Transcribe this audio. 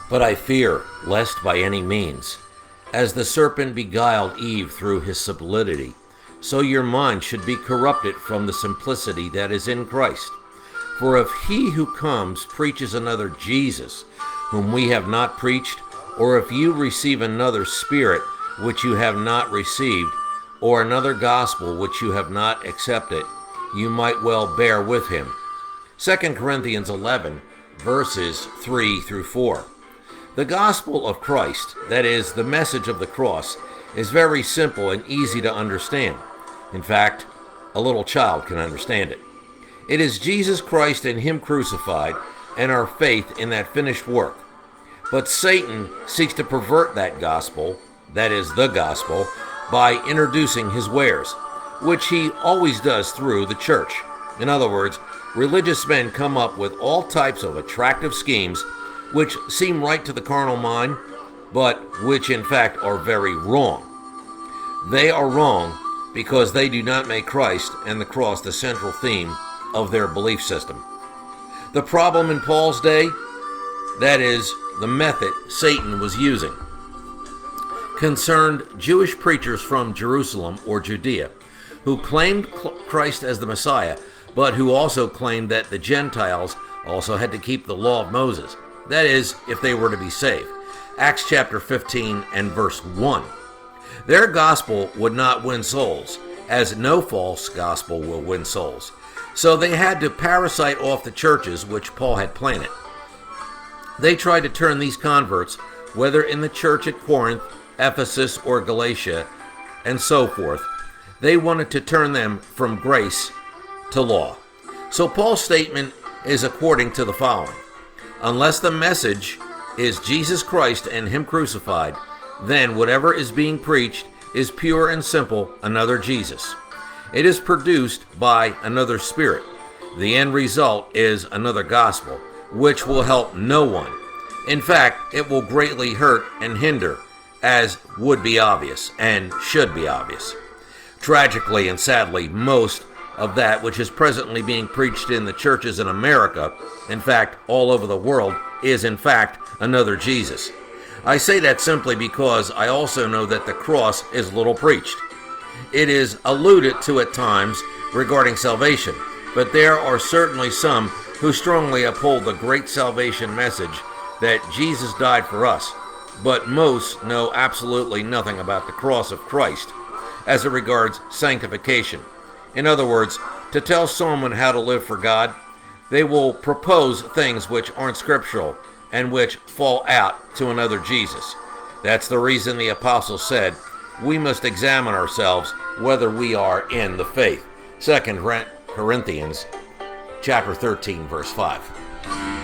But I fear, lest by any means, as the serpent beguiled Eve through his subtlety, so your mind should be corrupted from the simplicity that is in Christ. For if he who comes preaches another Jesus, whom we have not preached, or if you receive another spirit which you have not received, or another gospel which you have not accepted, you might well bear with him. 2 Corinthians 11, verses 3 through 4. The gospel of Christ, that is, the message of the cross, is very simple and easy to understand. In fact, a little child can understand it. It is Jesus Christ and him crucified, and our faith in that finished work. But Satan seeks to pervert that gospel, that is, the gospel, by introducing his wares, which he always does through the church. In other words, religious men come up with all types of attractive schemes which seem right to the carnal mind, but which in fact are very wrong. They are wrong because they do not make Christ and the cross the central theme of their belief system. The problem in Paul's day, that is, the method Satan was using, concerned Jewish preachers from Jerusalem or Judea, who claimed Christ as the Messiah, but who also claimed that the Gentiles also had to keep the law of Moses. That is, if they were to be saved. Acts chapter 15 and verse 1. Their gospel would not win souls, as no false gospel will win souls. So they had to parasite off the churches which Paul had planted. They tried to turn these converts, whether in the church at Corinth, Ephesus, or Galatia, and so forth, they wanted to turn them from grace to law. So Paul's statement is according to the following. Unless the message is Jesus Christ and him crucified, then whatever is being preached is pure and simple another Jesus. It is produced by another spirit. The end result is another gospel, which will help no one. In fact, it will greatly hurt and hinder, as would be obvious and should be obvious. Tragically and sadly, most of that which is presently being preached in the churches in America, in fact, all over the world, is in fact another Jesus. I say that simply because I also know that the cross is little preached. It is alluded to at times regarding salvation, but there are certainly some who strongly uphold the great salvation message that Jesus died for us, but most know absolutely nothing about the cross of Christ as it regards sanctification. In other words, to tell someone how to live for God, they will propose things which aren't scriptural and which fall out to another Jesus. That's the reason the apostle said, we must examine ourselves whether we are in the faith. 2 Corinthians chapter 13, verse 5.